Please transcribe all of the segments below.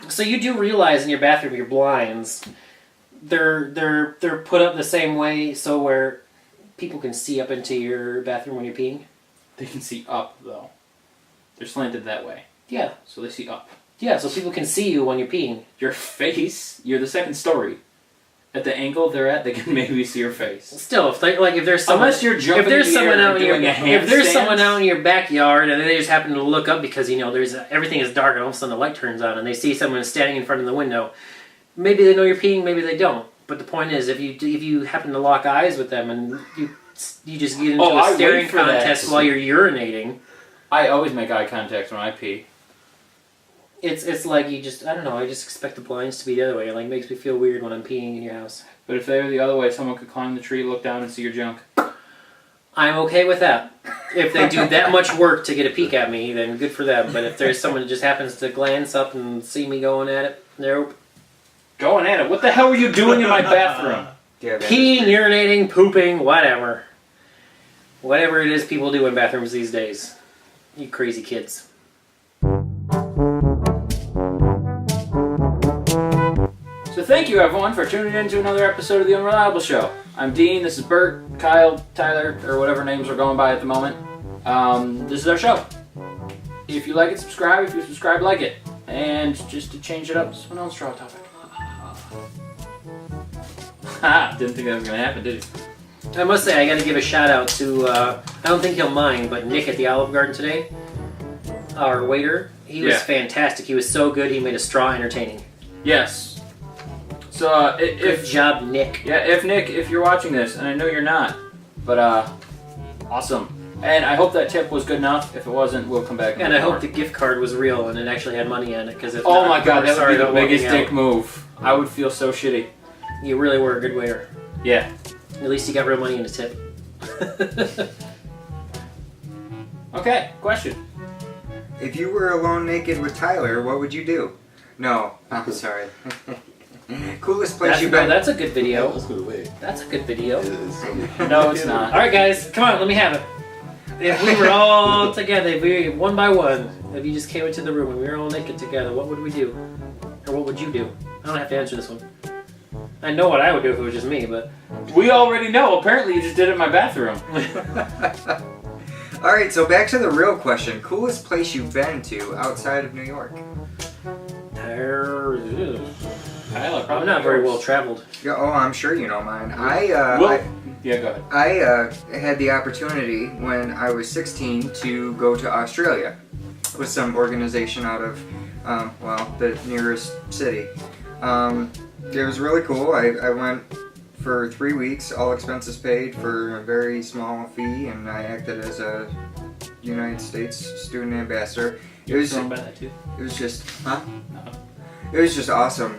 So you do realize in your bathroom, your blinds, they're put up the same way so where people can see up into your bathroom when you're peeing? They can see up, though. They're slanted that way. Yeah. So they see up. Yeah, so people can see you when you're peeing. Your face, you're the second story. At the angle they're at, they can maybe see your face. Still, if there's someone, unless you're jumping if there's in the someone air out in your, if there's someone out in your backyard and they just happen to look up because there's everything is dark and all of a sudden the light turns on and they see someone standing in front of the window, maybe they know you're peeing, maybe they don't. But the point is, if you happen to lock eyes with them and you just get into a staring contest while you're urinating. I always make eye contact when I pee. It's like I don't know, I just expect the blinds to be the other way. It makes me feel weird when I'm peeing in your house. But if they were the other way, someone could climb the tree, look down, and see your junk. I'm okay with that. If they do that much work to get a peek at me, then good for them. But if there's someone that just happens to glance up and see me going at it, nope. Going at it? What the hell were you doing in my bathroom? Peeing, urinating, pooping, whatever. Whatever it is people do in bathrooms these days. You crazy kids. So thank you everyone for tuning in to another episode of the Unreliable Show. I'm Dean, this is Bert, Kyle, Tyler, or whatever names we're going by at the moment. This is our show. If you like it, subscribe. If you subscribe, like it. And just to change it up, someone else draw a topic. Didn't think that was going to happen, did you? I must say, I got to give a shout out to, I don't think he'll mind, but Nick at the Olive Garden today, our waiter, he was fantastic. He was so good, he made a straw entertaining. Yes. So, good job, Nick. Yeah, if you're watching this, and I know you're not, but awesome. And I hope that tip was good enough. If it wasn't, we'll come back. And I hope the gift card was real and it actually had money in it. Because oh my god, that would be the biggest dick move. I would feel so shitty. You really were a good waiter. Yeah. At least you got real money in the tip. Okay, question. If you were alone naked with Tyler, what would you do? No, I'm sorry. Coolest place you've been. That's a good video. That's a good video. No, it's not. Alright guys, come on, let me have it. If we were all together, if we one by one, if you just came into the room and we were all naked together, what would we do? Or what would you do? I don't have to answer this one. I know what I would do if it was just me, but... We already know. Apparently you just did it in my bathroom. Alright, so back to the real question. Coolest place you've been to outside of New York? I'm not very well traveled. Yeah, oh, I'm sure you know mine. Yeah, go ahead. I had the opportunity when I was 16 to go to Australia with some organization out of, the nearest city. It was really cool. I went for 3 weeks, all expenses paid for a very small fee, and I acted as a United States student ambassador. It was thrown by that too. It was just, huh? No. It was just awesome.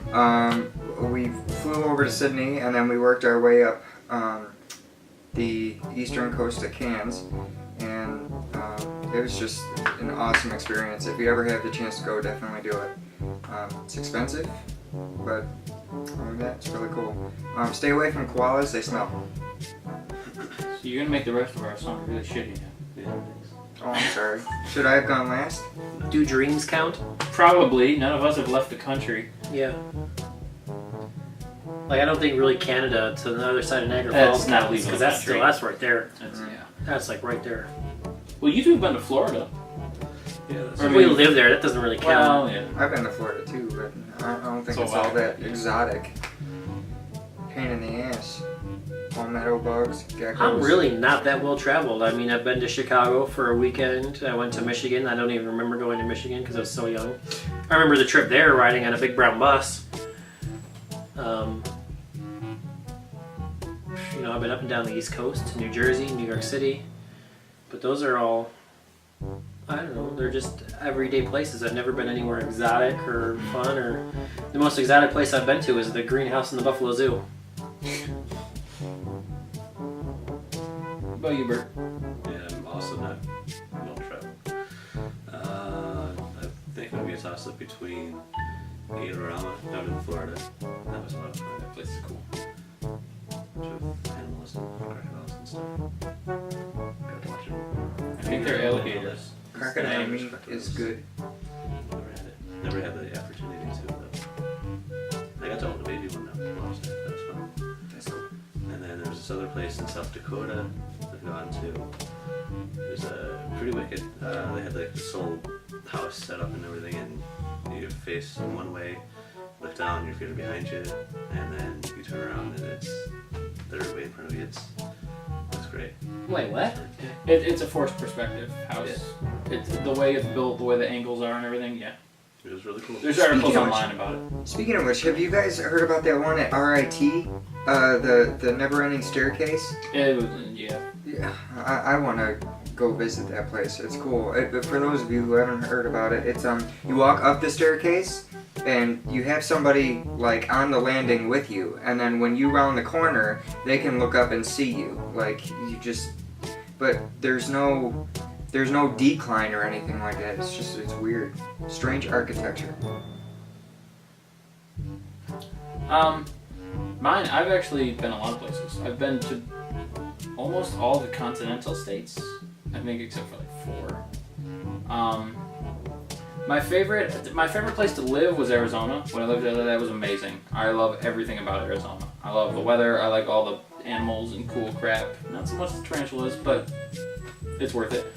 We flew over to Sydney and then we worked our way up the eastern coast of Cairns, and it was just an awesome experience. If you ever have the chance to go, definitely do it. It's expensive, but other than that, it's really cool. Stay away from koalas, they smell. So you're gonna make the rest of our song really shitty now. Oh, I'm sorry. Should I have gone last? Do dreams count? Probably. None of us have left the country. Yeah. I don't think really Canada to the other side of Niagara Falls not counts, because that's right there. That's right there. Well, you two have been to Florida. Yeah, if we live there, that doesn't really count. Well, yeah. I've been to Florida too, but I don't think it's all that exotic. Pain in the ass. Palmetto bugs, geckos. I'm really not that well traveled. I mean, I've been to Chicago for a weekend. I went to Michigan. I don't even remember going to Michigan because I was so young. I remember the trip there, riding on a big brown bus. I've been up and down the East Coast to New Jersey, New York City. But those are all, I don't know, they're just everyday places. I've never been anywhere exotic or fun. Or the most exotic place I've been to is the greenhouse in the Buffalo Zoo. What about you, Bert? Yeah, I'm also not well traveled. I think maybe a toss up between Panorama down in Florida. That was a lot of fun. That place is cool. Bunch of animals and crocodiles and stuff. Got to watch them. I think they're alligators. Crocodile meat is good. Never had it. Never had the opportunity to. this other place in South Dakota I've gone to. It was pretty wicked. They had like this whole house set up and everything, and you face one way, look down, your feet are behind you, and then you turn around and it's third way in front of you. It's great. Wait, what? It's a forced perspective house. It's the way it's built, the way the angles are and everything. Yeah. It was really cool. There's articles online about it. Speaking of which, have you guys heard about that one at RIT? The Never-Ending Staircase? It was, yeah. Yeah, I want to go visit that place. It's cool. For those of you who haven't heard about it, it's you walk up the staircase and you have somebody like on the landing with you, and then when you round the corner, they can look up and see you. Like you just, but there's no decline or anything like that. It's weird, strange architecture. Mine, I've actually been a lot of places. I've been to almost all the continental states, I think, except for like 4. My favorite place to live was Arizona. When I lived there, that was amazing. I love everything about Arizona. I love the weather. I like all the animals and cool crap. Not so much the tarantulas, but it's worth it.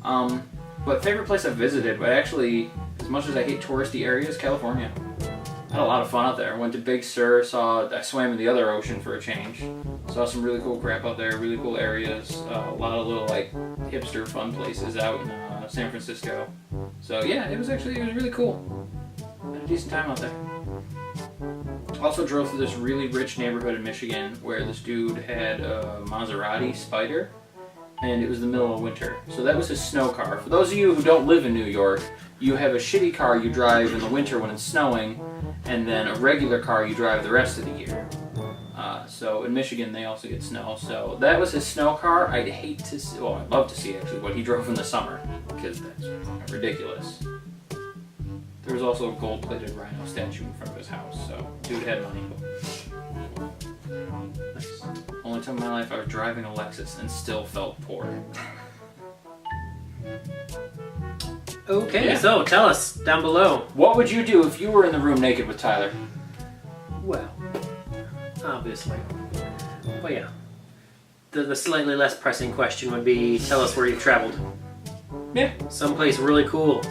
But favorite place I visited, but actually, as much as I hate touristy areas, California. I had a lot of fun out there. Went to Big Sur, I swam in the other ocean for a change. Saw some really cool crap out there, really cool areas, a lot of little like hipster fun places out in San Francisco. So yeah, it was really cool. Had a decent time out there. Also drove through this really rich neighborhood in Michigan where this dude had a Maserati Spider, and it was the middle of winter. So that was his snow car. For those of you who don't live in New York, you have a shitty car you drive in the winter when it's snowing, and then a regular car you drive the rest of the year. So in Michigan they also get snow. So that was his snow car. I'd love to see actually what he drove in the summer, because that's ridiculous. There was also a gold-plated rhino statue in front of his house, so dude had money. Nice. Only time in my life I was driving a Lexus and still felt poor. Okay, Yeah. so tell us down below. What would you do if you were in the room naked with Tyler? Well, obviously. Well, yeah. The slightly less pressing question would be, tell us where you've traveled. Yeah. Someplace really cool.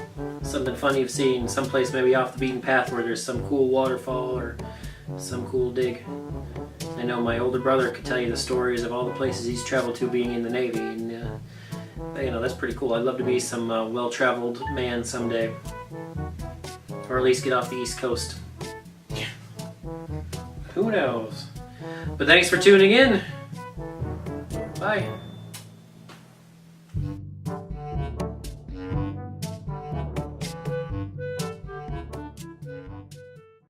Something fun you've seen. Someplace maybe off the beaten path where there's some cool waterfall or some cool dig. I know my older brother could tell you the stories of all the places he's traveled to being in the Navy, and that's pretty cool. I'd love to be some well-traveled man someday. Or at least get off the East Coast. Who knows? But thanks for tuning in. Bye.